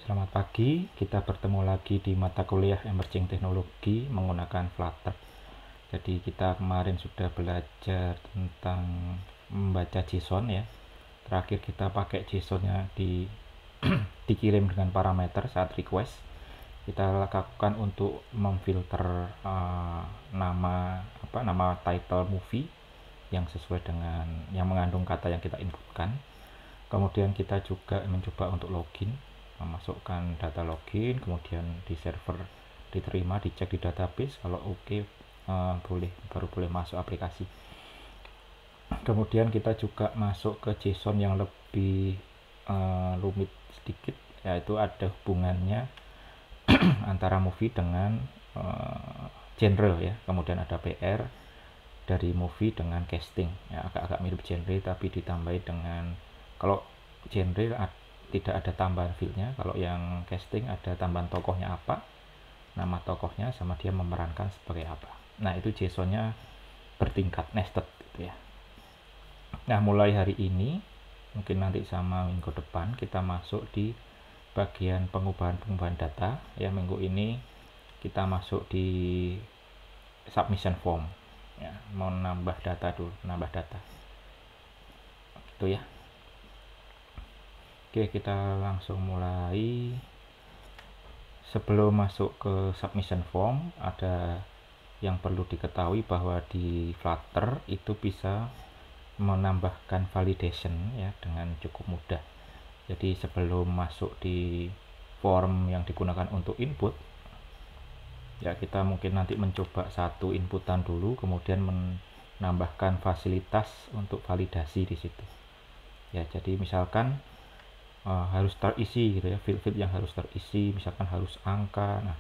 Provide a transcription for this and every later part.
Selamat pagi, kita bertemu lagi di mata kuliah Emerging Teknologi menggunakan Flutter. Jadi kita kemarin sudah belajar tentang membaca JSON ya. Terakhir kita pakai JSON-nya dikirim dengan parameter saat request. Kita lakukan untuk memfilter nama title movie yang sesuai dengan yang mengandung kata yang kita inputkan. Kemudian kita juga mencoba untuk login, memasukkan data login, kemudian di server diterima, dicek di database, kalau oke, baru boleh masuk aplikasi. Kemudian kita juga masuk ke JSON yang lebih rumit sedikit, yaitu ada hubungannya antara movie dengan genre ya. Kemudian ada PR dari movie dengan casting ya, agak-agak mirip genre tapi ditambahi dengan, kalau genre tidak ada tambahan fieldnya, kalau yang casting ada tambahan tokohnya apa, nama tokohnya, sama dia memerankan sebagai apa. Nah itu JSON-nya bertingkat, nested gitu ya. Nah mulai hari ini, mungkin nanti sama minggu depan, kita masuk di bagian pengubahan data ya. Minggu ini kita masuk di submission form ya, mau nambah data dulu, nambah data gitu ya. Oke, kita langsung mulai. Sebelum masuk ke submission form, ada yang perlu diketahui bahwa di Flutter itu bisa menambahkan validation ya dengan cukup mudah. Jadi sebelum masuk di form yang digunakan untuk input ya, kita mungkin nanti mencoba satu inputan dulu, kemudian menambahkan fasilitas untuk validasi di situ ya. Jadi misalkan harus terisi gitu ya, field-field yang harus terisi, misalkan harus angka, nah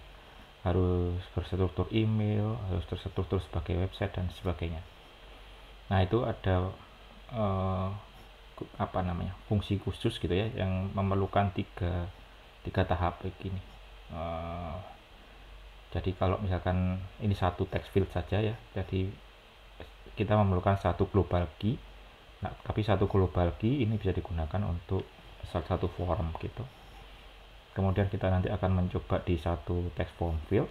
harus berstruktur email, harus terstruktur sebagai website dan sebagainya. Nah itu ada fungsi khusus gitu ya, yang memerlukan tiga tahap begini. Jadi kalau misalkan ini satu text field saja ya, jadi kita memerlukan satu global key. Nah, tapi satu global key ini bisa digunakan untuk satu form gitu. Kemudian kita nanti akan mencoba di satu text form field.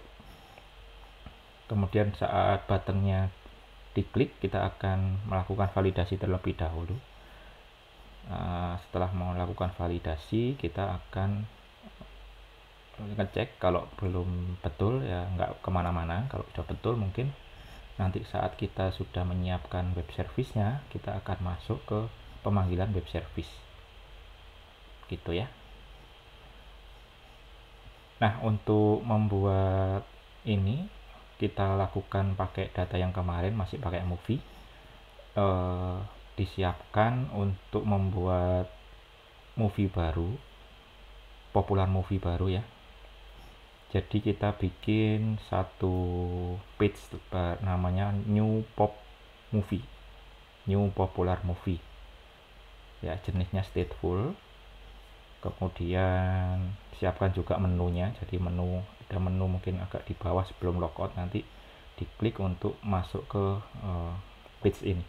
Kemudian saat buttonnya diklik, kita akan melakukan validasi terlebih dahulu. Setelah melakukan validasi, kita akan ngecek. Kalau belum betul ya nggak kemana-mana. Kalau sudah betul, mungkin nanti saat kita sudah menyiapkan web service-nya, kita akan masuk ke pemanggilan web service gitu ya. Nah untuk membuat ini, kita lakukan pakai data yang kemarin, masih pakai movie. Disiapkan untuk membuat movie baru, popular movie baru ya. Jadi kita bikin satu page namanya new pop movie, new popular movie ya, jenisnya stateful. Kemudian siapkan juga menunya, jadi ada menu mungkin agak di bawah sebelum logout, nanti diklik untuk masuk ke page ini.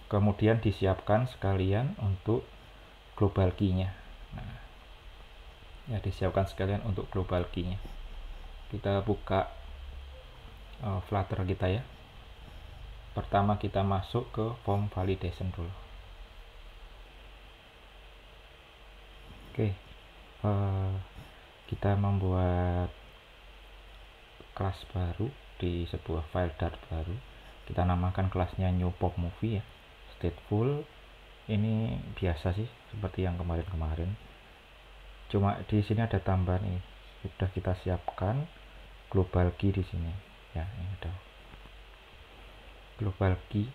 Kemudian disiapkan sekalian untuk global key-nya. Nah, ya disiapkan sekalian untuk global key-nya. Kita buka Flutter kita ya. Pertama kita masuk ke form validation dulu. Oke, kita membuat kelas baru di sebuah file Dart baru. Kita namakan kelasnya new pop movie ya. Stateful ini biasa sih seperti yang kemarin-kemarin. Cuma di sini ada tambahan ini. Sudah kita siapkan global key di sini. Ya, ini ada global key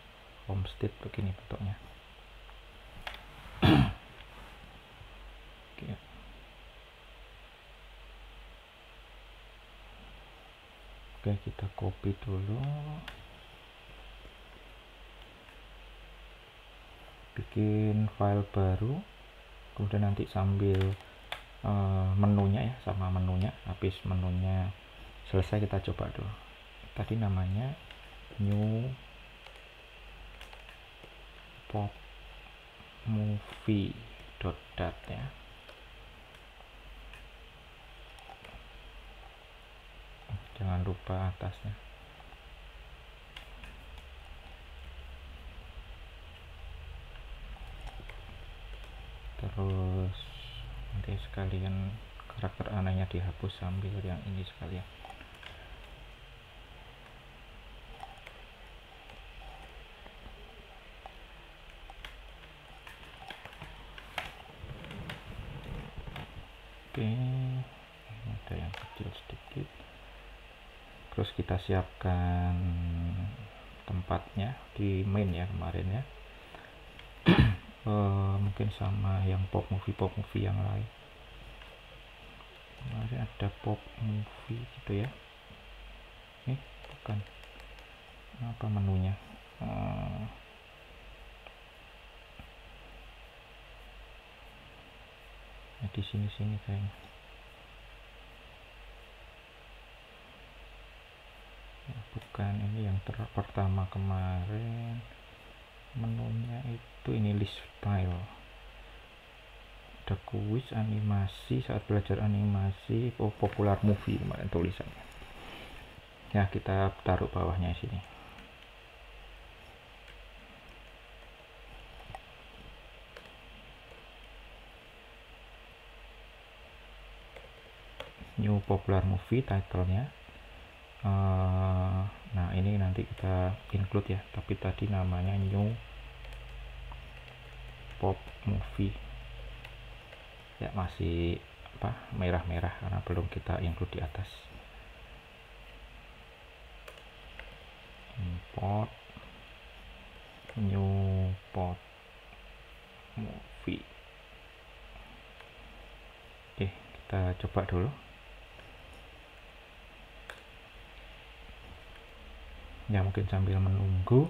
home state begini bentuknya. Oke. Oke, kita copy dulu. Bikin file baru, kemudian nanti sambil menunya ya, sama menunya, habis menunya selesai kita coba dulu. Tadi namanya new pop movie.dat ya. jangan lupa atasnya. Terus nanti sekalian karakter anehnya dihapus sambil yang ini sekalian. Oke, ada yang kecil sedikit. Terus kita siapkan tempatnya di main ya kemarin ya. Mungkin sama yang pop movie yang lain. Kemarin ada pop movie gitu ya. Bukan apa menunya. Di sini kayaknya. Bukan, ini yang pertama kemarin. Menunya itu ini list file. Ada kuis animasi saat belajar animasi popular movie kemarin tulisannya. Ya, kita taruh bawahnya sini. New popular movie titlenya. Nah ini nanti kita include ya, tapi tadi namanya new pop movie ya, masih merah-merah karena belum kita include di atas. Import new pop movie. Oke, kita coba dulu. Ya mungkin sambil menunggu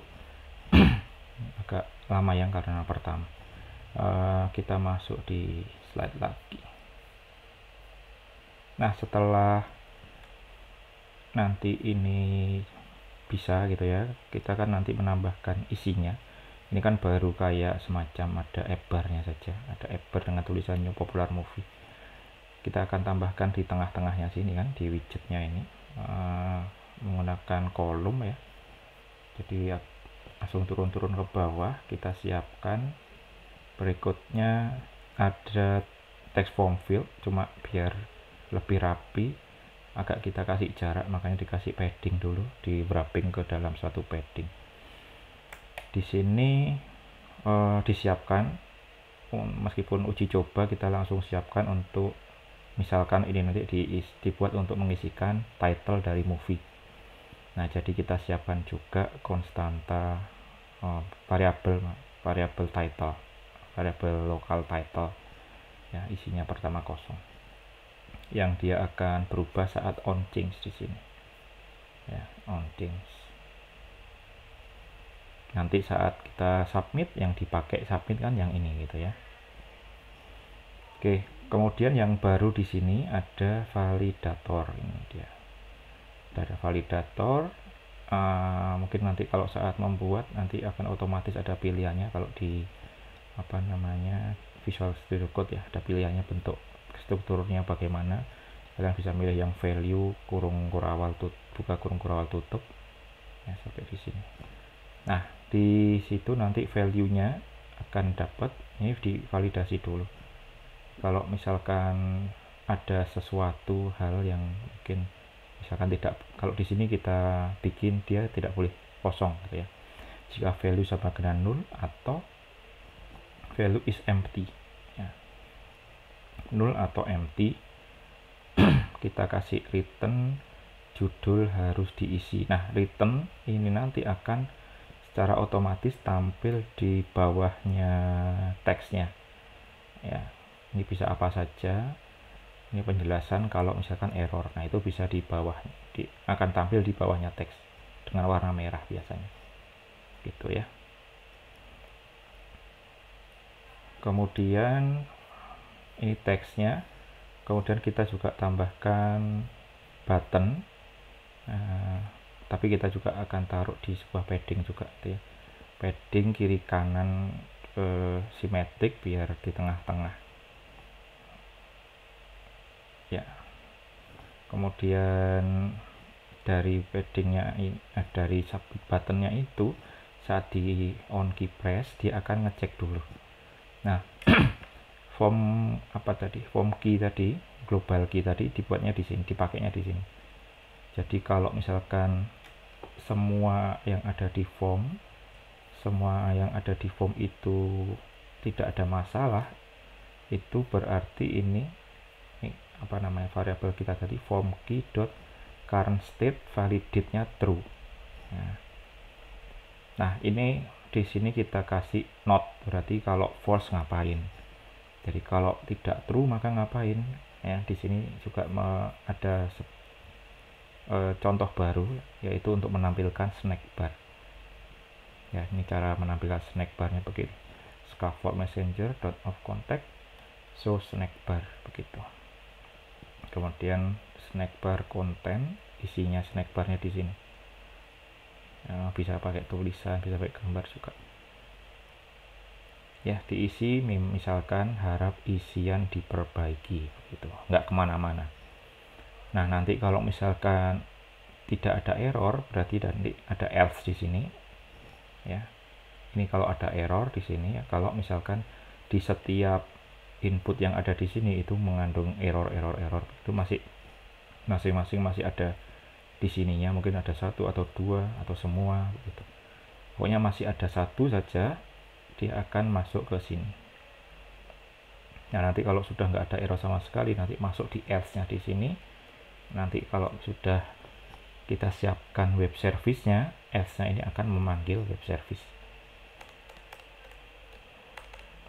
agak lama ya karena pertama. Kita masuk di slide lagi. Nah setelah nanti ini bisa gitu ya, kita kan nanti menambahkan isinya. Ini kan baru kayak semacam ada ebarnya saja, ada ebar dengan tulisan new popular movie. Kita akan tambahkan di tengah-tengahnya sini kan, di widgetnya ini menggunakan kolom ya. Jadi langsung turun-turun ke bawah. Kita siapkan berikutnya ada text form field, cuma biar lebih rapi agak kita kasih jarak, makanya dikasih padding dulu, di wrapping ke dalam satu padding. Di sini disiapkan, meskipun uji coba kita langsung siapkan untuk misalkan ini nanti dibuat untuk mengisikan title dari movie. Nah jadi kita siapkan juga konstanta variabel title, variabel lokal title ya, isinya pertama kosong, yang dia akan berubah saat on change di sini ya, on change. Nanti saat kita submit, yang dipakai submit kan yang ini gitu ya. Oke, kemudian yang baru di sini ada validator. Ini dia, ada validator. Mungkin nanti kalau saat membuat nanti akan otomatis ada pilihannya. Kalau di Visual Studio Code ya, ada pilihannya bentuk strukturnya bagaimana. Kalian bisa milih yang value kurung kurawal buka kurung kurawal tutup ya, sampai di sini. Nah di situ nanti value-nya akan dapat, ini divalidasi dulu. Kalau misalkan ada sesuatu hal yang mungkin misalkan tidak, kalau di sini kita bikin dia tidak boleh kosong gitu ya. Jika value sama dengan null atau value is empty ya, null atau empty, kita kasih return judul harus diisi. Nah return ini nanti akan secara otomatis tampil di bawahnya teksnya ya. Ini bisa apa saja, ini penjelasan kalau misalkan error. Nah itu bisa di bawah, akan tampil di bawahnya teks dengan warna merah biasanya gitu ya. Kemudian ini teksnya, kemudian kita juga tambahkan button. Tapi kita juga akan taruh di sebuah padding juga gitu ya, padding kiri kanan simetrik biar di tengah-tengah ya. Kemudian dari paddingnya ini, dari submit buttonnya itu saat di on key press dia akan ngecek dulu. Nah, form apa tadi, form key tadi, global key tadi dibuatnya di sini, dipakainya di sini. Jadi kalau misalkan semua yang ada di form itu tidak ada masalah, itu berarti ini apa namanya, variabel kita tadi form key dot current state validate-nya true. Nah, ini di sini kita kasih not, berarti kalau false ngapain. Jadi kalau tidak true maka ngapain? Ya, di sini juga ada contoh baru, yaitu untuk menampilkan snack bar. Ya, ini cara menampilkan snack barnya begini. Scaffold messenger dot of contact show snack bar, begitu. Kemudian snack bar content, isinya snack barnya di sini. Bisa pakai tulisan, bisa pakai gambar juga. Ya, diisi misalkan harap isian diperbaiki, gitu, nggak kemana-mana. Nah, nanti kalau misalkan tidak ada error, berarti nanti ada else di sini. Ya, ini kalau ada error di sini, ya, kalau misalkan di setiap input yang ada di sini itu mengandung error, itu masing-masing masih ada di sininya, mungkin ada satu atau dua atau semua, gitu. Pokoknya masih ada satu saja, dia akan masuk ke sini. Nah, nanti kalau sudah nggak ada error sama sekali, nanti masuk di else-nya di sini. Nanti kalau sudah kita siapkan web service-nya, else-nya ini akan memanggil web service.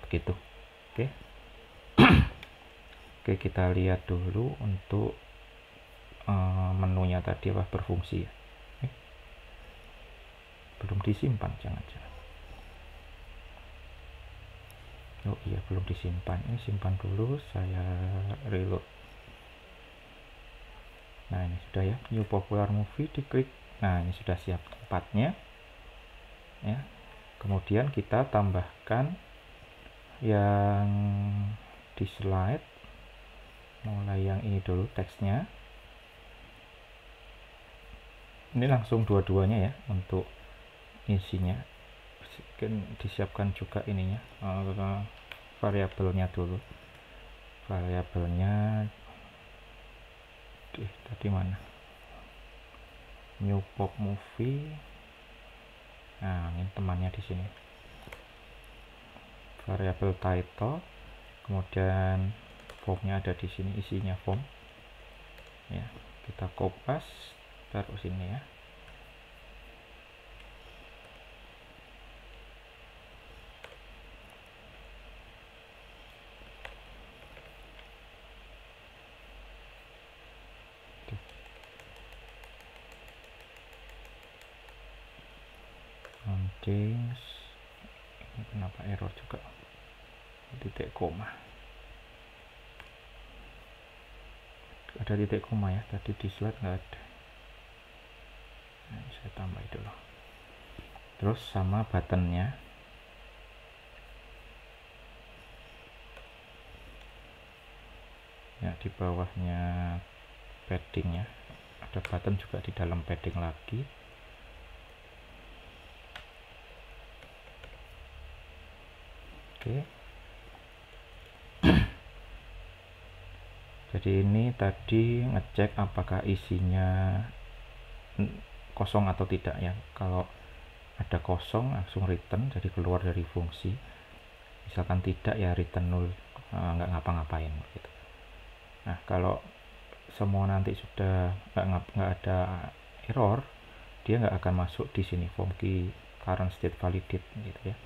Begitu. Oke. Oke, kita lihat dulu untuk menunya tadi apa berfungsi ya. Belum disimpan, jangan-jangan. Oh iya, belum disimpan. Ini simpan dulu, saya reload. Nah, ini sudah ya, new popular movie, diklik. Nah, ini sudah siap tempatnya ya. Kemudian kita tambahkan yang di slide, mulai yang ini dulu, teksnya. Ini langsung dua-duanya ya untuk isinya. Disiapkan juga ininya, variabelnya dulu. Variabelnya tadi mana? New pop movie. Nah, ini temannya di sini. Variabel title, kemudian formnya ada di sini, isinya form. Ya, kita kopas taruh sini ya. Ini kenapa error juga, titik koma, ada titik koma ya, tadi di slide nggak ada. Nah, saya tambah dulu. Terus sama buttonnya, ya, di bawahnya paddingnya ada button juga di dalam padding lagi. Oke. Jadi ini tadi ngecek apakah isinya kosong atau tidak ya. Kalau ada kosong langsung return, jadi keluar dari fungsi. Misalkan tidak ya return 0, nggak ngapa-ngapain gitu. Nah, kalau semua nanti sudah nggak ada error, dia nggak akan masuk di sini form key current state validate gitu ya.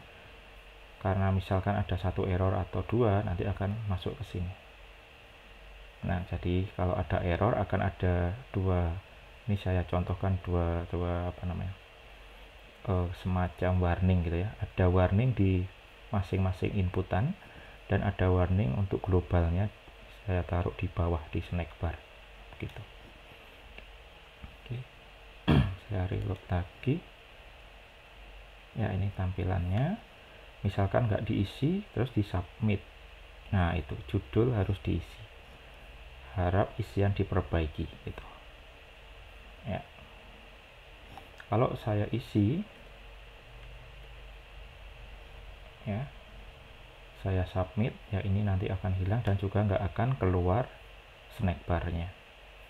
Karena misalkan ada satu error atau dua, nanti akan masuk ke sini. Nah, jadi kalau ada error akan ada dua. Ini saya contohkan dua apa namanya, semacam warning gitu ya. Ada warning di masing-masing inputan dan ada warning untuk globalnya. Saya taruh di bawah di snack bar, gitu. Oke. Saya reload lagi. Ya, ini tampilannya. Misalkan nggak diisi, terus di submit. Nah, itu judul harus diisi. Harap isian diperbaiki, gitu. Ya. Kalau saya isi ya, saya submit ya, ini nanti akan hilang dan juga nggak akan keluar snack barnya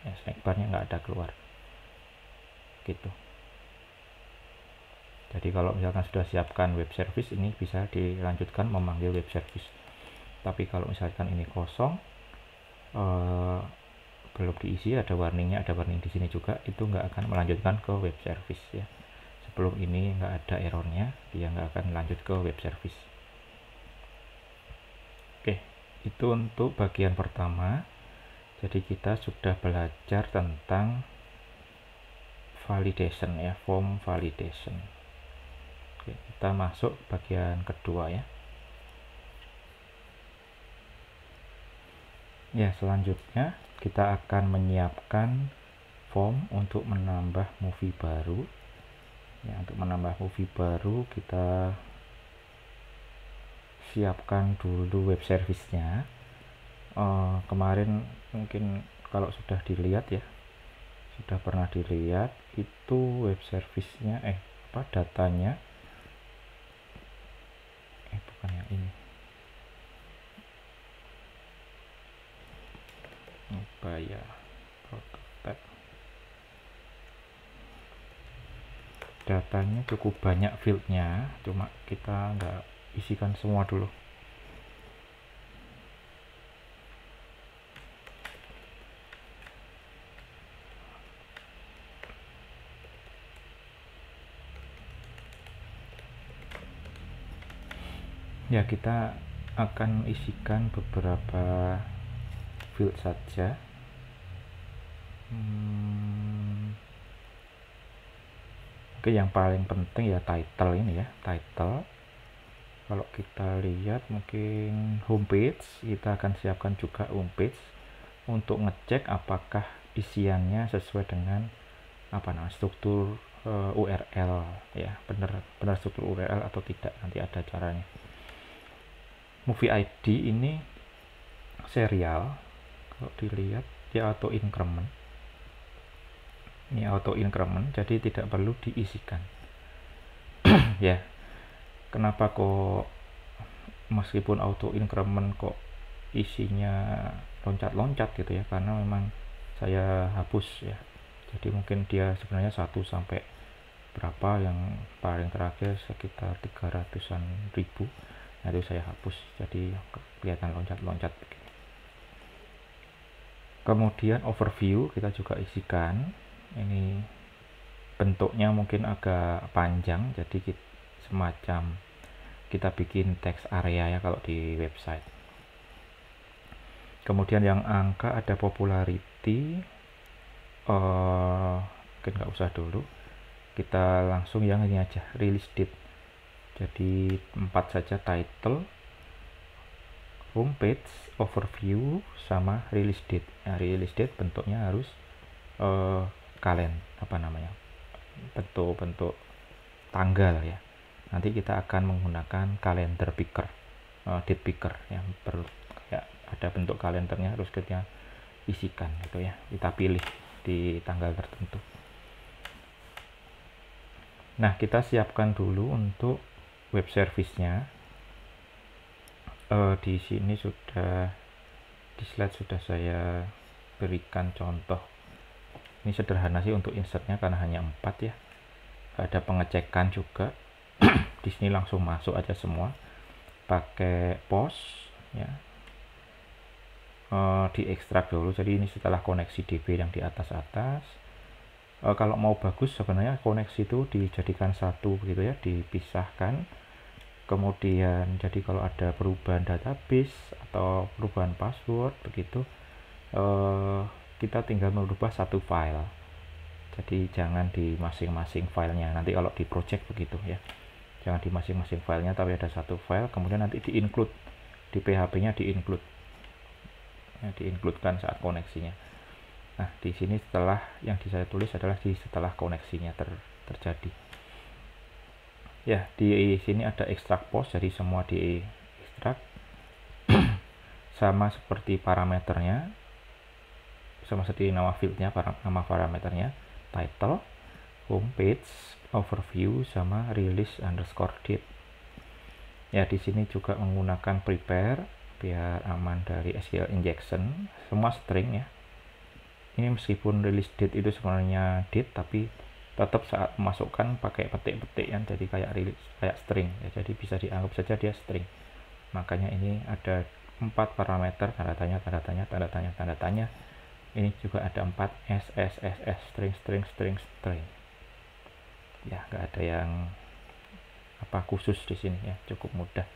ya, snack barnya nggak ada keluar gitu. Jadi kalau misalkan sudah siapkan web service, ini bisa dilanjutkan memanggil web service. Tapi kalau misalkan ini kosong, belum diisi, ada warning di sini juga, itu nggak akan melanjutkan ke web service ya. Sebelum ini nggak ada errornya, dia nggak akan lanjut ke web service. Oke, itu untuk bagian pertama. Jadi kita sudah belajar tentang validation ya, form validation. Oke, kita masuk bagian kedua ya. Ya, selanjutnya kita akan menyiapkan form untuk menambah movie baru. Ya, untuk menambah movie baru kita siapkan dulu web service-nya. Kemarin mungkin kalau sudah dilihat ya, sudah pernah dilihat itu web service-nya datanya bukan yang ini, ya prototype. Datanya cukup banyak fieldnya, cuma kita nggak isikan semua dulu. Ya, kita akan isikan beberapa field saja. Oke, yang paling penting ya title ini ya, title. Kalau kita lihat mungkin homepage, kita akan siapkan juga homepage untuk ngecek apakah isiannya sesuai dengan struktur URL ya, benar struktur URL atau tidak, nanti ada caranya. Movie ID ini serial, kalau dilihat dia auto increment. Ini auto increment, jadi tidak perlu diisikan. Ya, kenapa kok meskipun auto increment kok isinya loncat-loncat gitu ya, karena memang saya hapus ya. Jadi mungkin dia sebenarnya 1 sampai berapa, yang paling terakhir sekitar 300-an ribu. Nah, itu saya hapus, jadi kelihatan loncat-loncat begini. Kemudian overview kita juga isikan. Ini bentuknya mungkin agak panjang, jadi semacam kita bikin text area ya kalau di website. Kemudian yang angka ada popularity, mungkin nggak usah dulu, kita langsung yang ini aja, release date. Jadi 4 saja, title, homepage, overview, sama release date. Nah, release date bentuknya harus bentuk tanggal ya. Nanti kita akan menggunakan kalender picker, date picker yang ya, ada bentuk kalendernya, harus kita isikan gitu ya, kita pilih di tanggal tertentu. Nah, kita siapkan dulu untuk web service-nya. Di sini sudah, di slide sudah saya berikan contoh. Ini sederhana sih untuk insertnya karena hanya 4 ya. Gak ada pengecekan juga. Di sini langsung masuk aja semua. Pakai post ya. Diekstrak dulu. Jadi ini setelah koneksi DB yang di atas-atas. Kalau mau bagus sebenarnya koneksi itu dijadikan satu begitu ya, dipisahkan. Kemudian jadi kalau ada perubahan database atau perubahan password begitu, kita tinggal merubah satu file. Jadi jangan di masing-masing filenya. Nanti kalau di project begitu ya, jangan di masing-masing filenya, tapi ada satu file. Kemudian nanti di-include di PHP-nya, di-include ya, di-includekan saat koneksinya. Nah, di sini setelah yang saya tulis adalah setelah koneksinya terjadi. Ya, di sini ada extract post, jadi semua di extract. Sama seperti parameternya, sama seperti nama fieldnya, nama parameternya, title, homepage, overview, sama release underscore date. Ya, di sini juga menggunakan prepare biar aman dari SQL injection, semua string ya. Ini meskipun release date itu sebenarnya date, tapi tetap saat memasukkan pakai petik-petik yang jadi kayak string ya, jadi bisa dianggap saja dia string. Makanya ini ada 4 parameter, tanda tanya, tanda tanya, tanda tanya, tanda tanya. Ini juga ada 4 s string string string string. Ya, nggak ada yang apa khusus di sini ya, cukup mudah.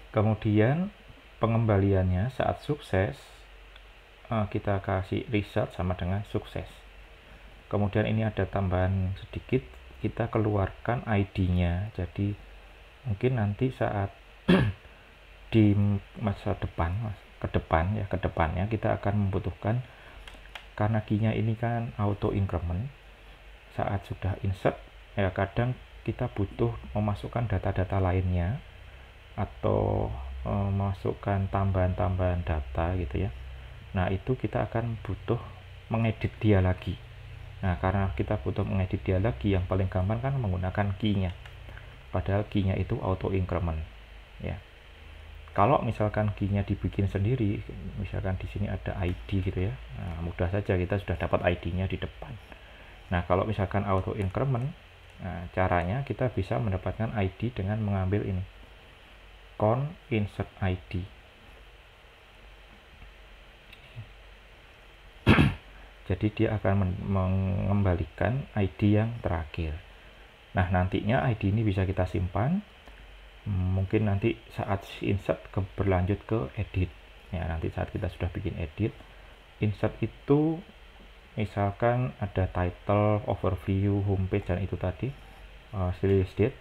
Kemudian pengembaliannya saat sukses, kita kasih result sama dengan sukses. Kemudian ini ada tambahan sedikit, kita keluarkan ID-nya. Jadi mungkin nanti saat di masa depan, ke depannya kita akan membutuhkan, karena key-nya ini kan auto increment. Saat sudah insert ya, kadang kita butuh memasukkan data-data lainnya atau memasukkan tambahan-tambahan data gitu ya. Nah, itu kita akan butuh mengedit dia lagi. Nah, karena kita butuh mengedit dia lagi, yang paling gampang kan menggunakan key-nya. Padahal key-nya itu auto increment ya. Kalau misalkan key-nya dibikin sendiri, misalkan di sini ada ID gitu ya, nah, mudah saja kita sudah dapat ID-nya di depan. Nah, kalau misalkan auto increment, nah, caranya kita bisa mendapatkan ID dengan mengambil ini, count insert ID. Jadi dia akan mengembalikan ID yang terakhir. Nah, nantinya ID ini bisa kita simpan. Mungkin nanti saat insert berlanjut ke edit. Ya, nanti saat kita sudah bikin edit, insert itu misalkan ada title, overview, homepage, dan itu tadi release date.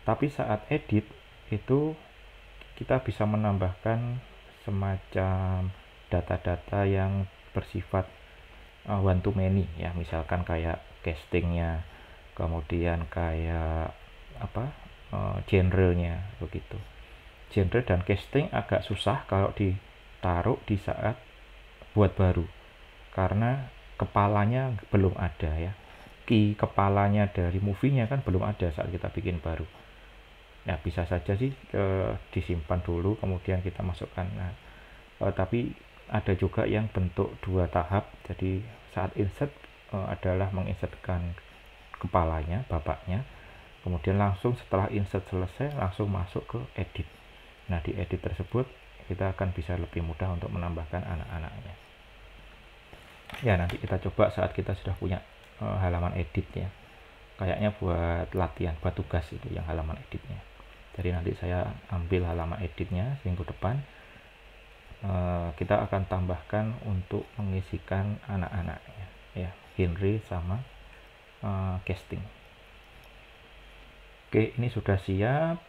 Tapi saat edit itu kita bisa menambahkan semacam data-data yang bersifat one to many ya, misalkan kayak castingnya, kemudian kayak apa genre-nya begitu. Genre dan casting agak susah kalau ditaruh di saat buat baru, karena kepalanya belum ada ya, key kepalanya dari movie-nya kan belum ada saat kita bikin baru. Ya, bisa saja sih disimpan dulu kemudian kita masukkan. Nah, tapi ada juga yang bentuk 2 tahap. Jadi saat insert adalah menginsertkan kepalanya, bapaknya, kemudian langsung setelah insert selesai langsung masuk ke edit. Nah, di edit tersebut kita akan bisa lebih mudah untuk menambahkan anak-anaknya. Ya, nanti kita coba saat kita sudah punya halaman edit ya. Kayaknya buat latihan, buat tugas itu yang halaman editnya. Jadi nanti saya ambil halaman editnya minggu depan. Kita akan tambahkan untuk mengisikan anak-anaknya ya, Henry sama casting. Oke, ini sudah siap.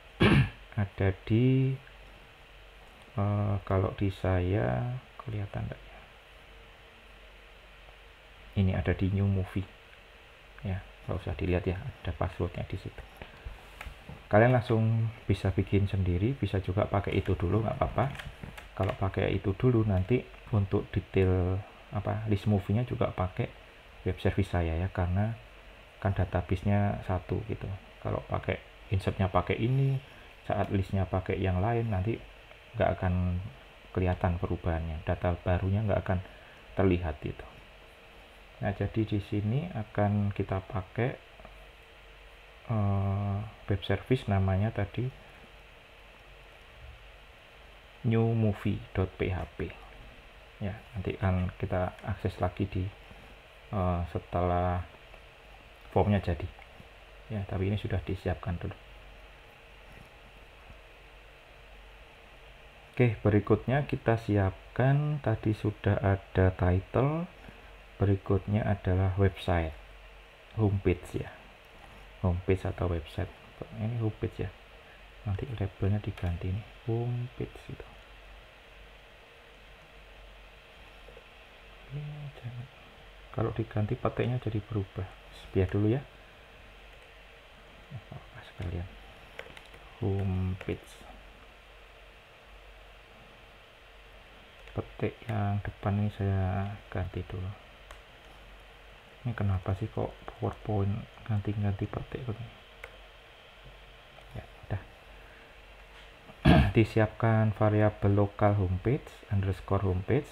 Ada di kalau di saya kelihatan enggak ya, ini ada di new movie ya, nggak usah dilihat ya, ada passwordnya di situ. Kalian langsung bisa bikin sendiri, bisa juga pakai itu dulu, nggak apa-apa. Kalau pakai itu dulu, nanti untuk detail list movie-nya juga pakai web service saya ya, karena kan database-nya satu gitu. Kalau pakai insert-nya pakai ini, saat list-nya pakai yang lain, nanti nggak akan kelihatan perubahannya, data barunya nggak akan terlihat gitu. Nah, jadi di sini akan kita pakai web service namanya tadi newmovie.php ya. Nanti akan kita akses lagi di setelah formnya jadi ya, tapi ini sudah disiapkan dulu. Oke, berikutnya kita siapkan, tadi sudah ada title, berikutnya adalah website, homepage ya, homepage atau website. Ini homepage ya, nanti labelnya diganti nih, homepage itu. Kalau diganti pateknya jadi berubah, biar dulu ya, sekalian homepage. Petik yang depan ini saya ganti dulu. Ini kenapa sih kok PowerPoint ganti-ganti petik gitu? Ya udah. Disiapkan variabel lokal homepage underscore homepage.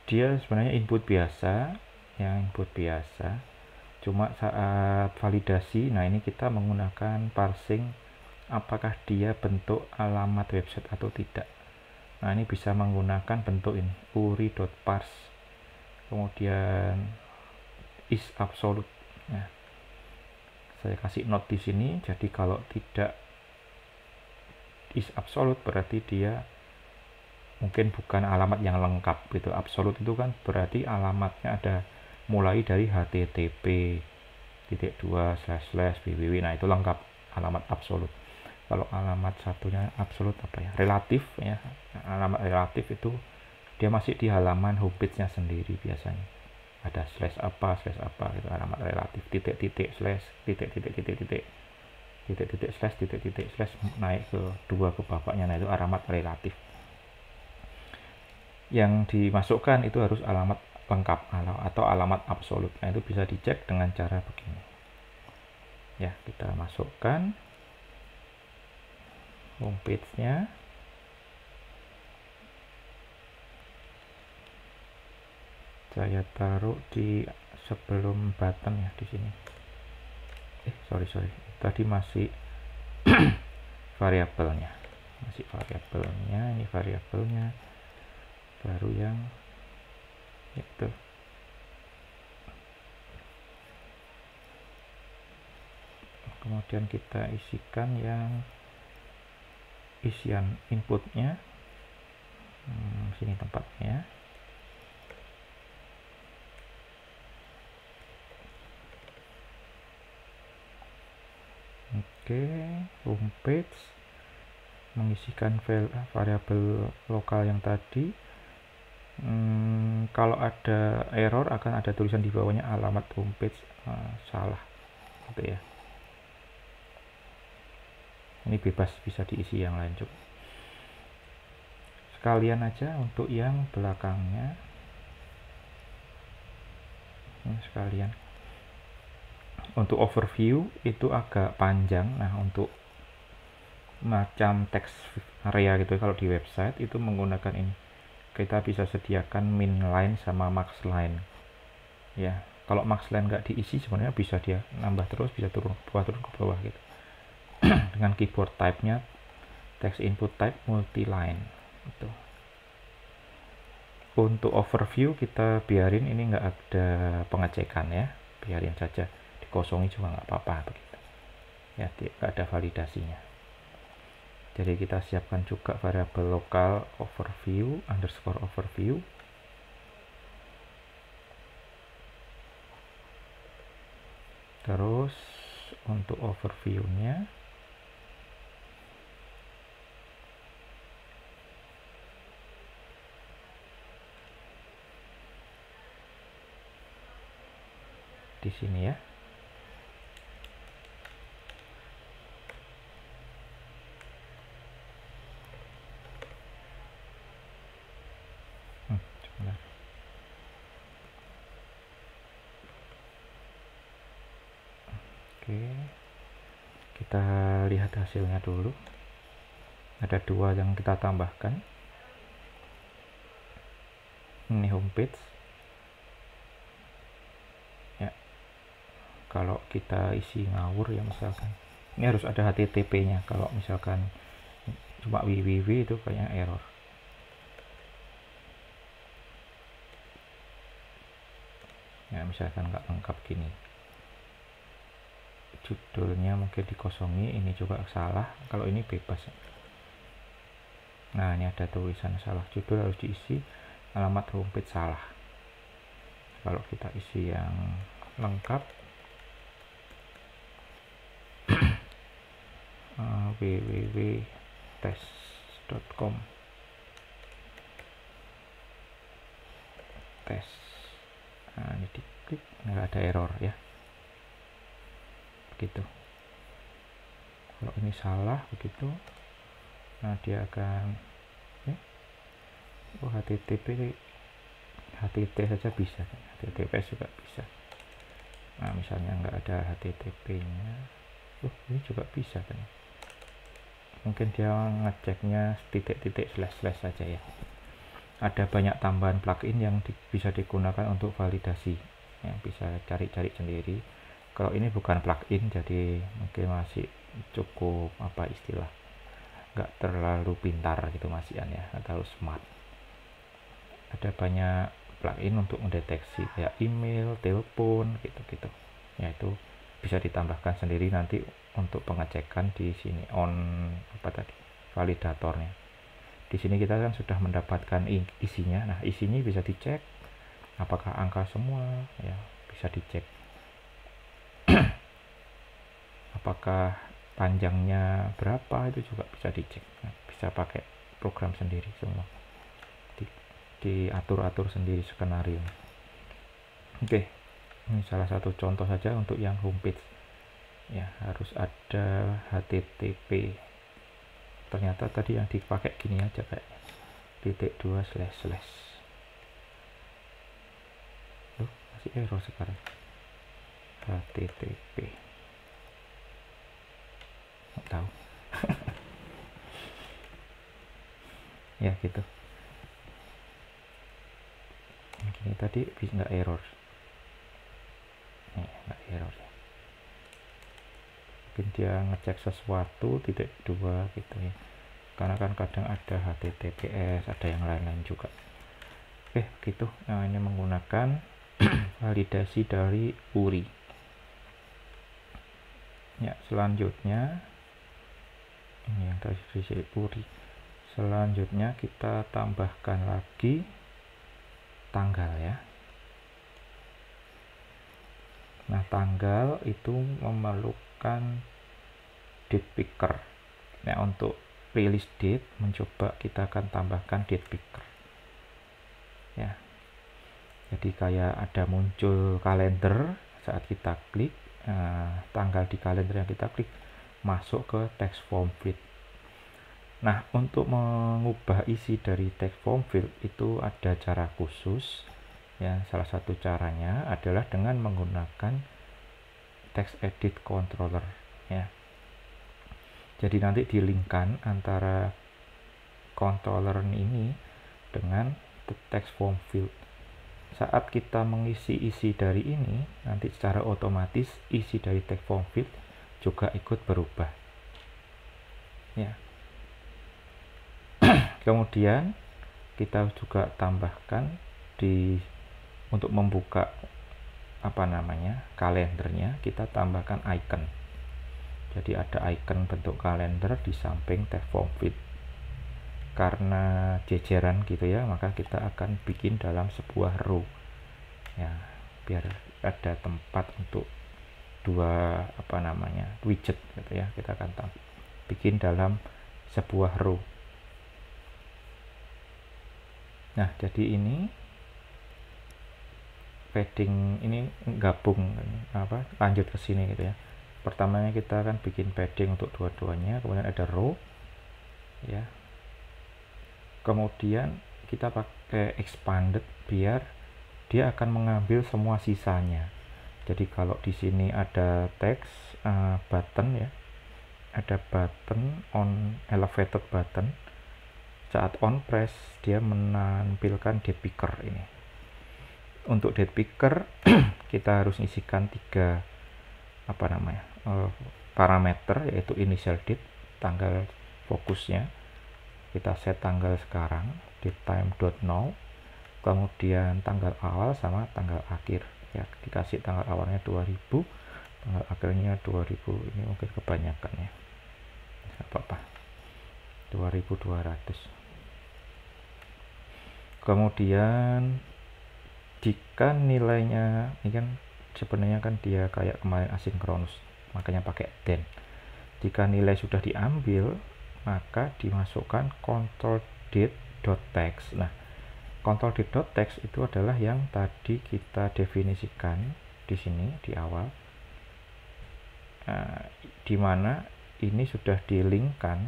Dia sebenarnya input biasa, cuma saat validasi, nah ini kita menggunakan parsing apakah dia bentuk alamat website atau tidak. Nah ini bisa menggunakan bentuk ini, uri.parse, kemudian is absolute. Nah, saya kasih note di sini, jadi kalau tidak is absolute berarti dia mungkin bukan alamat yang lengkap gitu. Absolut itu kan berarti alamatnya ada mulai dari http://www. Nah itu lengkap, alamat absolut. Kalau alamat satunya absolut apa ya, relatif ya. Alamat relatif itu dia masih di halaman homepage nya sendiri, biasanya ada slash apa gitu, alamat relatif, titik slash slash naik ke dua ke bapaknya. Nah itu alamat relatif. Yang dimasukkan itu harus alamat lengkap atau alamat absolut. Nah itu bisa dicek dengan cara begini ya. Kita masukkan homepage nya, saya taruh di sebelum button ya, di sini. Sorry tadi masih variabelnya, ini variabelnya baru yang itu. Kemudian kita isikan yang isian inputnya. Sini tempatnya. Oke, homepage mengisikan variabel lokal yang tadi. Kalau ada error akan ada tulisan di bawahnya alamat homepage salah gitu ya. Ini bebas, bisa diisi yang lain juga. Sekalian aja untuk yang belakangnya. Sekalian. Untuk overview itu agak panjang. Nah, untuk macam text area gitu kalau di website itu menggunakan ini. Kita bisa sediakan min line sama max line. Ya, kalau max line nggak diisi sebenarnya bisa dia nambah terus, bisa turun ke bawah gitu. Dengan keyboard type-nya text input type multi line gitu. Untuk overview kita biarin ini nggak ada pengecekan ya, biarin saja, dikosongi juga nggak apa-apa begitu ya, nggak ada validasinya. Jadi kita siapkan juga variabel lokal overview underscore overview. Terus untuk overview-nya di sini ya. Oke, kita lihat hasilnya dulu. Ada dua yang kita tambahkan. Ini homepage ya. Kalau kita isi ngawur ya, misalkan ini harus ada http nya. Kalau misalkan cuma www itu kayaknya error. Ya misalkan nggak lengkap gini, judulnya mungkin dikosongi, ini juga salah. Kalau ini bebas. Nah ini ada tulisan salah, judul harus diisi, alamat homepage salah. Kalau kita isi yang lengkap www.test.com tes. Nah ini diklik, nggak ada error ya, begitu. Kalau ini salah begitu, nah dia akan http HTT saja bisa, HTTPS juga bisa. Nah misalnya nggak ada HTTP nya, ini juga bisa kan, mungkin dia ngeceknya titik-titik slash saja ya. Ada banyak tambahan plugin yang bisa digunakan untuk validasi, ya, bisa cari-cari sendiri. Kalau ini bukan plugin, jadi mungkin masih cukup apa istilah, nggak terlalu pintar gitu masihan ya, nggak terlalu smart. Ada banyak plugin untuk mendeteksi kayak email, telepon, gitu-gitu. Ya itu bisa ditambahkan sendiri nanti untuk pengecekan di sini on apa tadi validatornya. Di sini kita kan sudah mendapatkan isinya. Nah, isinya bisa dicek apakah angka semua ya, bisa dicek. Apakah panjangnya berapa itu juga bisa dicek. Nah, bisa pakai program sendiri semua. Diatur-atur sendiri skenario. Oke. Ini salah satu contoh saja untuk yang homepage. Ya, harus ada HTTP. Ternyata tadi yang dipakai gini aja kayaknya. .2// loh, masih error sekarang. HTTP nggak tahu. Ya gitu. Gini tadi nggak error. Nggak error ya. Mungkin dia ngecek sesuatu .2 gitu ya. Karena kan kadang ada HTTPS, ada yang lain-lain juga. Oke, gitu. Nah, ini menggunakan validasi dari URI. Ya, selanjutnya ini yang dari URI. Selanjutnya kita tambahkan lagi tanggal ya. Nah, tanggal itu memerlukan date picker. Nah, untuk release date mencoba kita akan tambahkan date picker. Ya. Jadi kayak ada muncul kalender saat kita klik, tanggal di kalender yang kita klik masuk ke text form field. Nah, untuk mengubah isi dari text form field itu ada cara khusus. Ya, salah satu caranya adalah dengan menggunakan text edit controller ya. Jadi nanti di-linkkan antara controller ini dengan text form field. Saat kita mengisi isi dari ini, nanti secara otomatis isi dari text form field juga ikut berubah. Ya. Kemudian kita juga tambahkan untuk membuka kalendernya, kita tambahkan icon. Jadi ada icon bentuk kalender di samping text form field. Karena jejeran gitu ya, maka kita akan bikin dalam sebuah row. Ya, biar ada tempat untuk dua widget gitu ya. Kita akan bikin dalam sebuah row. Nah, jadi ini padding ini gabung lanjut ke sini gitu ya. Pertamanya kita akan bikin padding untuk dua-duanya, kemudian ada row ya. Kemudian kita pakai expanded biar dia akan mengambil semua sisanya. Jadi kalau di sini ada text button ya, ada button on elevated button, saat on press dia menampilkan date picker ini. Untuk date picker kita harus isikan 3 parameter, yaitu initial date, tanggal fokusnya. Kita set tanggal sekarang, datetime.now, kemudian tanggal awal sama tanggal akhir ya. Dikasih tanggal awalnya 2000, tanggal akhirnya 2000. Ini mungkin kebanyakan ya, nggak apa-apa, 2200. Kemudian jika nilainya ini kan sebenarnya kan dia kayak kemarin asinkronus, makanya pakai then. Jika nilai sudah diambil, maka dimasukkan control date.text. Nah, control date.text itu adalah yang tadi kita definisikan di sini di awal, di mana ini sudah di-linkkan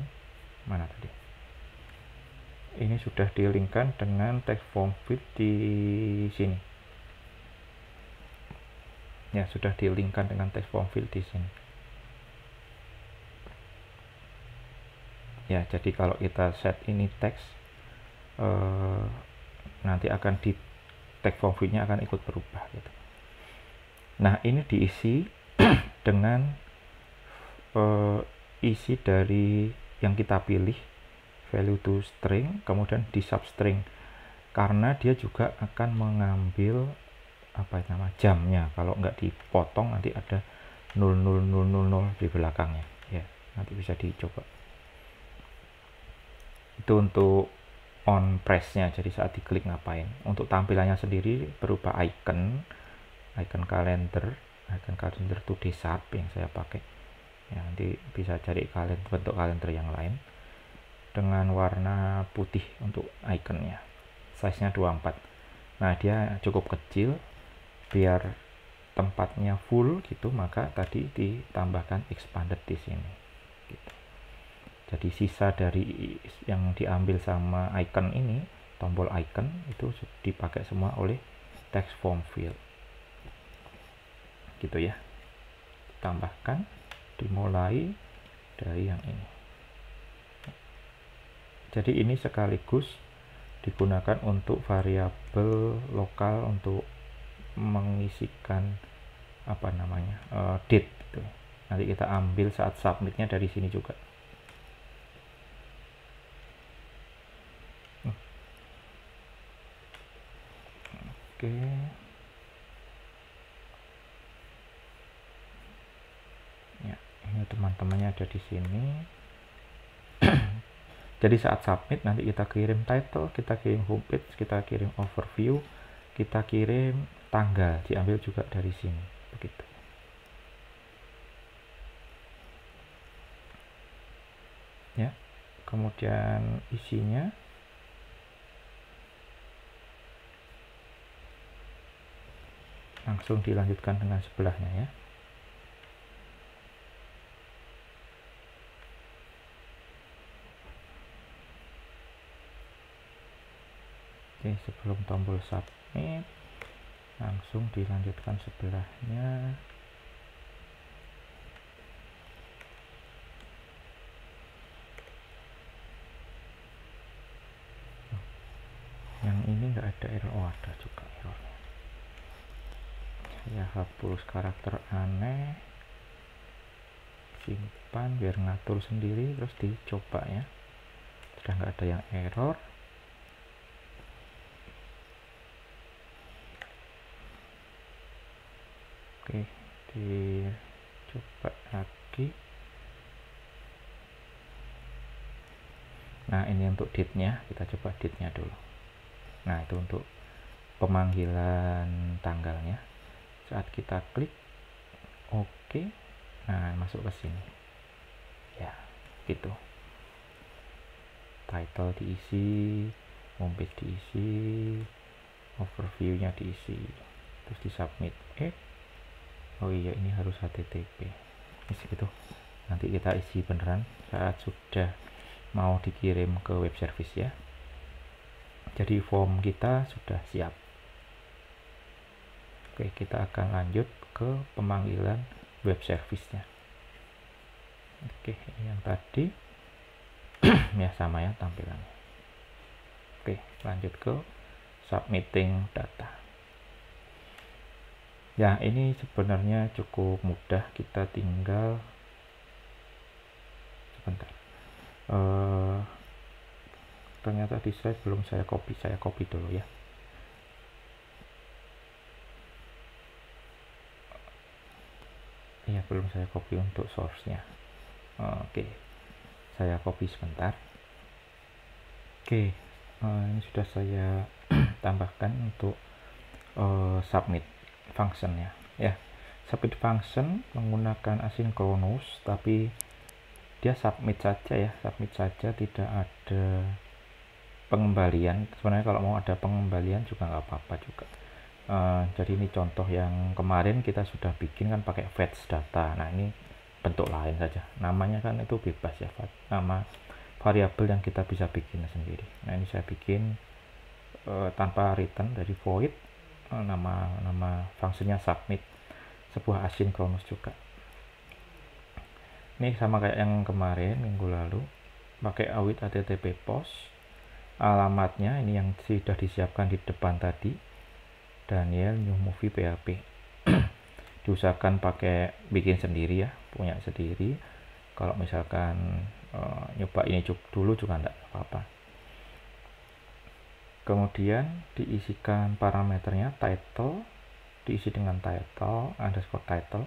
mana tadi Ini sudah di-linkkan dengan text form field di sini. Ya, sudah di-linkkan dengan text form field di sini. Ya, jadi kalau kita set ini teks, nanti akan di text form field-nya akan ikut berubah gitu. Nah, ini diisi dengan isi dari yang kita pilih, value to string, kemudian di substring, karena dia juga akan mengambil jamnya. Kalau nggak dipotong nanti ada 00000 di belakangnya ya, nanti bisa dicoba. Itu untuk on press-nya, jadi saat diklik ngapain. Untuk tampilannya sendiri berupa icon kalender to Sharp yang saya pakai ya, nanti bisa cari bentuk kalender yang lain dengan warna putih untuk iconnya, size nya 24. Nah, dia cukup kecil, biar tempatnya full gitu, maka tadi ditambahkan expanded di sini gitu. Jadi sisa dari yang diambil sama icon ini, tombol icon itu dipakai semua oleh text form field gitu ya. Tambahkan, dimulai dari yang ini. Jadi ini sekaligus digunakan untuk variabel lokal untuk mengisikan date gitu. Nanti kita ambil saat submitnya dari sini juga. Oke. Ya, ini teman-temannya ada di sini. Jadi saat submit nanti kita kirim title, kita kirim homepage, kita kirim overview, kita kirim tanggal, diambil juga dari sini begitu. Ya, kemudian isinya langsung dilanjutkan dengan sebelahnya ya. Oke, sebelum tombol submit langsung dilanjutkan sebelahnya. Yang ini nggak ada error, oh ada juga errornya. Saya hapus karakter aneh, simpan biar ngatur sendiri, terus dicoba ya. Sudah nggak ada yang error. Oke, dicoba lagi. Nah, ini untuk date-nya, kita coba date-nya dulu. Nah, itu untuk pemanggilan tanggalnya. Saat kita klik oke, nah masuk ke sini. Ya, gitu. Title diisi, homepage diisi, overview-nya diisi, terus di submit. Oh iya, ini harus HTTP. Gitu. Nanti kita isi beneran saat sudah mau dikirim ke web service ya. Jadi form kita sudah siap. Oke, kita akan lanjut ke pemanggilan web service-nya. Oke, ini yang tadi ya sama ya tampilannya. Oke, lanjut ke submitting data. Ya, ini sebenarnya cukup mudah, kita tinggal sebentar. Ternyata di slide belum saya copy dulu ya. Iya, belum saya copy untuk source-nya. Oke, saya copy sebentar. Oke, ini sudah saya tambahkan untuk submit function-nya ya. Submit function menggunakan asynchronous, tapi dia submit saja, tidak ada pengembalian. Sebenarnya kalau mau ada pengembalian juga nggak apa-apa juga. Jadi ini contoh yang kemarin kita sudah bikin kan pakai fetch data. Nah, ini bentuk lain saja, namanya kan itu bebas ya, nama variabel yang kita bisa bikin sendiri. Nah, ini saya bikin tanpa return dari void, nama fungsinya submit, sebuah asinkronus juga. Ini sama kayak yang kemarin minggu lalu, pakai await http post. Alamatnya ini yang sudah disiapkan di depan tadi, Daniel New Movie PHP. Diusahakan pakai bikin sendiri ya, punya sendiri. Kalau misalkan nyoba ini dulu juga enggak apa-apa. Kemudian diisikan parameternya, title diisi dengan title underscore title,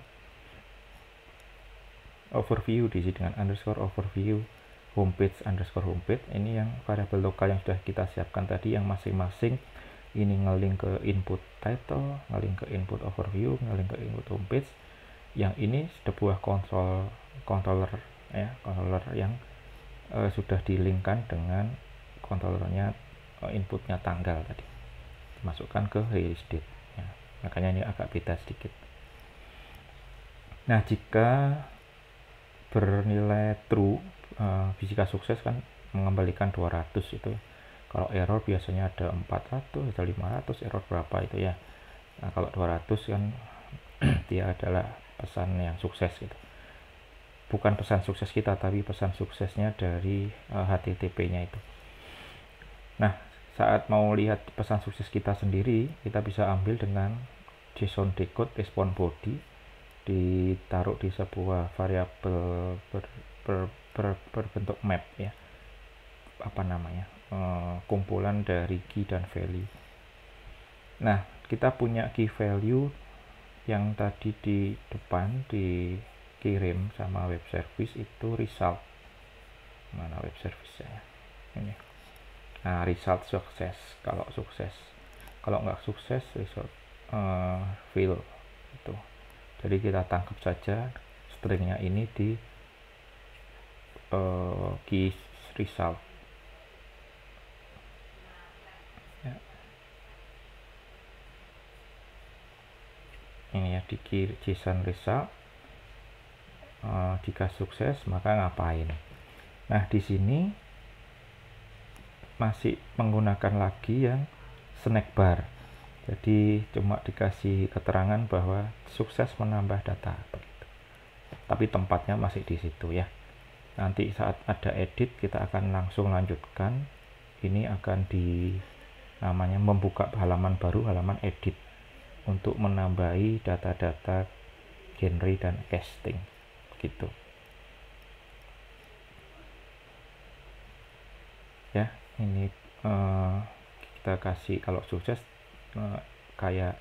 overview diisi dengan underscore overview, homepage underscore homepage. Ini yang variabel lokal yang sudah kita siapkan tadi, yang masing-masing ini ngelink ke input title, ngelink ke input overview, ngelink ke input homepage. Yang ini sebuah controller ya, controller yang sudah dilinkkan dengan controllernya, inputnya tanggal tadi masukkan ke release date ya. Makanya ini agak beda sedikit. Nah, jika bernilai true, fisika sukses kan mengembalikan 200 itu. Kalau error biasanya ada 400 atau 500, error berapa itu ya. Nah, kalau 200 kan dia adalah pesan yang sukses gitu. Bukan pesan sukses kita, tapi pesan suksesnya dari HTTP-nya itu. Nah, saat mau lihat pesan sukses kita sendiri, kita bisa ambil dengan JSON decode response body, ditaruh di sebuah variabel berbentuk map ya, kumpulan dari key dan value. Nah, kita punya key value yang tadi di depan dikirim sama web service itu result. Mana web service ya? Ini. Nah, result sukses. Kalau sukses, kalau nggak sukses result fail itu. Jadi kita tangkap saja stringnya ini di key result ya. Ini ya, di key JSON result. Jika sukses maka ngapain. Nah, di sini masih menggunakan lagi yang snack bar. Jadi cuma dikasih keterangan bahwa sukses menambah data begitu. Tapi tempatnya masih di situ ya. Nanti saat ada edit kita akan langsung lanjutkan. Ini akan namanya membuka halaman baru, halaman edit, untuk menambahi data-data genre dan casting gitu. Ya, ini kita kasih kalau sukses kayak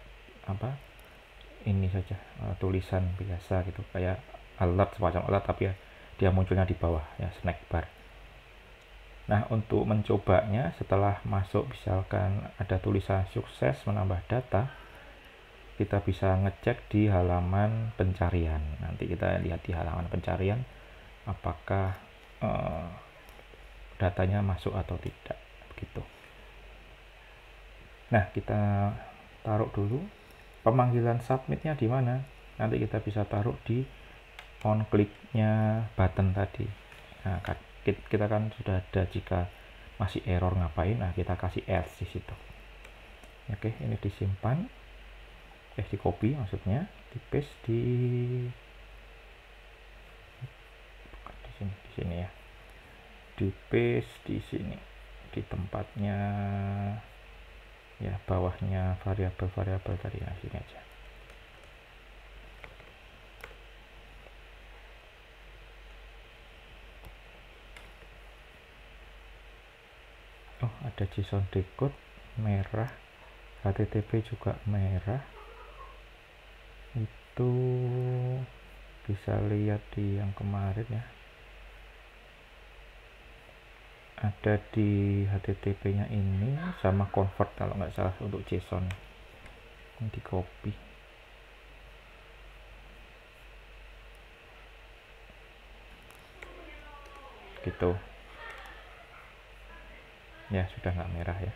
apa, ini saja tulisan biasa gitu, kayak alert, semacam alert, tapi ya dia munculnya di bawah ya, snack bar. Nah, untuk mencobanya setelah masuk misalkan ada tulisan sukses menambah data, kita bisa ngecek di halaman pencarian. Nanti kita lihat di halaman pencarian apakah datanya masuk atau tidak begitu. Nah, kita taruh dulu pemanggilan submitnya di mana. Nanti kita bisa taruh di on click-nya button tadi. Nah, kita kan sudah ada, jika masih error ngapain. Nah, kita kasih else di situ. Oke, ini disimpan, di copy maksudnya, di paste di sini ya, di paste di sini, di tempatnya ya, bawahnya variabel tadi ya, sini aja. Oh, ada JSON decode merah, HTTP juga merah. Itu bisa lihat di yang kemarin ya, ada di HTTP-nya ini sama convert kalau nggak salah untuk JSON. Ini di copy. Gitu. Ya, sudah nggak merah ya.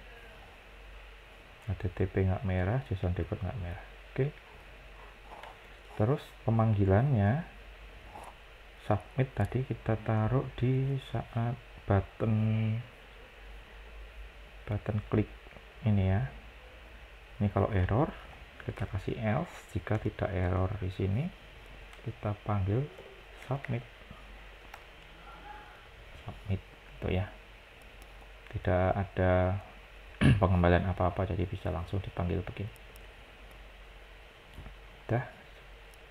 HTTP nggak merah, JSON decode nggak merah. Oke. Terus pemanggilannya submit tadi kita taruh di saat button klik ini ya. Ini kalau error kita kasih else, jika tidak error di sini kita panggil submit itu ya. Tidak ada pengembalian apa-apa, jadi bisa langsung dipanggil begini. Udah,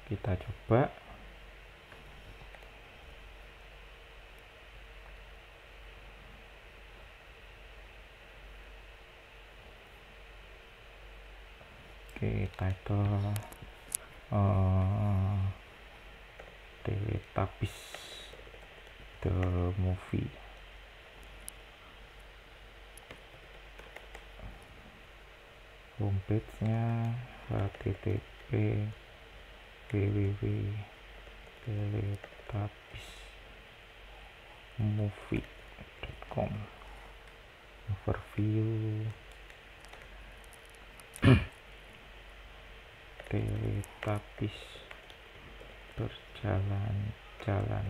kita coba. Oke, title Teletubbies the movie. Homepage-nya http://www.teletubbiesmovie.com. Overview Teletubbies berjalan-jalan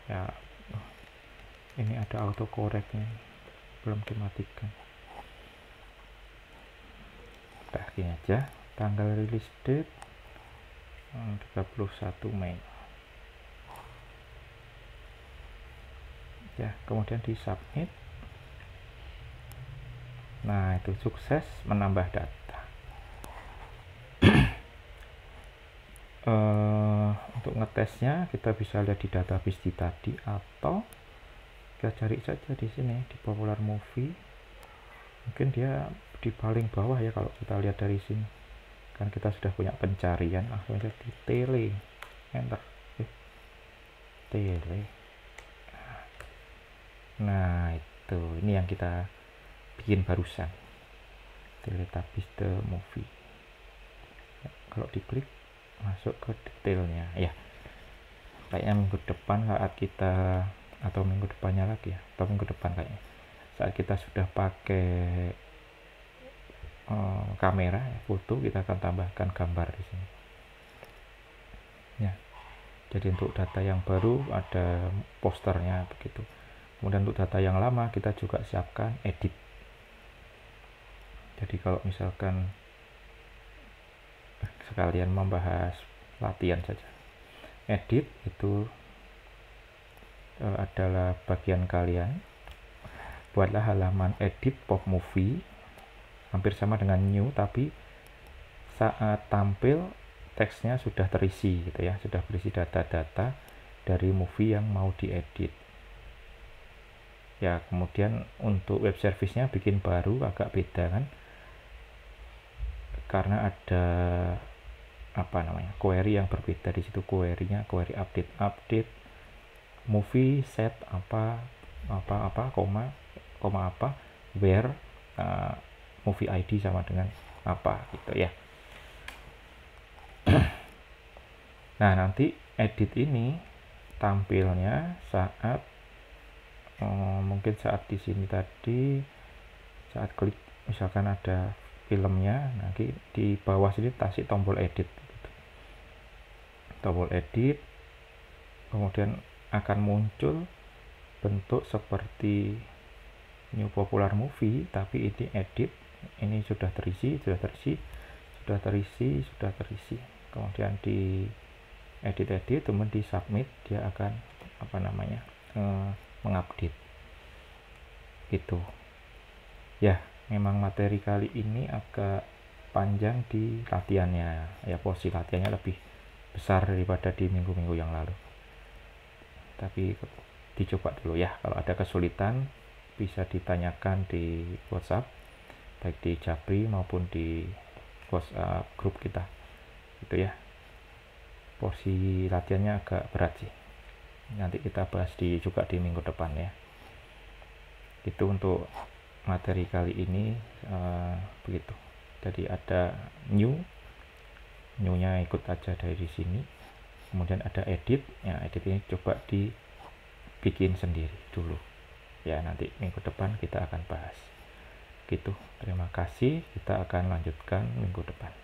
ya. Ini ada autocorrectnya, belum dimatikan. Udah, gini aja. Tanggal release date 31 Mei ya, kemudian di submit. Nah, itu sukses menambah data. Untuk ngetesnya kita bisa lihat di database di tadi, atau kita cari saja di sini di popular movie. Mungkin dia di paling bawah ya kalau kita lihat dari sini, kan kita sudah punya pencarian. Langsung aja di tele, enter tele. Nah, itu ini yang kita bikin barusan, Teletubbies the movie. Kalau diklik masuk ke detailnya ya, kayaknya minggu depan saat kita, atau minggu depannya lagi ya, atau minggu depan kayaknya, saat kita sudah pakai kamera ya, foto, kita akan tambahkan gambar di sini ya. Jadi untuk data yang baru ada posternya begitu. Kemudian untuk data yang lama kita juga siapkan edit. Jadi kalau misalkan sekalian membahas latihan saja, edit itu adalah bagian kalian. Buatlah halaman edit pop movie, hampir sama dengan new, tapi saat tampil teksnya sudah terisi gitu ya, sudah berisi data-data dari movie yang mau diedit ya. Kemudian untuk web service-nya bikin baru, agak beda kan, karena ada query yang berbeda di situ. Query-nya query update movie set koma apa, where movie ID sama dengan apa gitu ya. Nah, nanti edit ini tampilnya saat mungkin saat di sini tadi, saat klik misalkan ada filmnya, nanti di bawah sini kasih tombol edit gitu. Tombol edit, kemudian akan muncul bentuk seperti new popular movie, tapi ini edit, ini sudah terisi. Kemudian di edit, kemudian di submit, dia akan mengupdate gitu ya. Memang materi kali ini agak panjang di latihannya ya, porsi latihannya lebih besar daripada di minggu-minggu yang lalu, tapi dicoba dulu ya. Kalau ada kesulitan bisa ditanyakan di WhatsApp, baik di Japri maupun di WhatsApp grup kita gitu ya. Porsi latihannya agak berat sih, nanti kita bahas juga di minggu depan ya. Itu untuk materi kali ini begitu. Jadi ada new-nya ikut aja dari sini. Kemudian ada edit ya, edit ini coba dibikin sendiri dulu ya, nanti minggu depan kita akan bahas gitu. Terima kasih, kita akan lanjutkan minggu depan.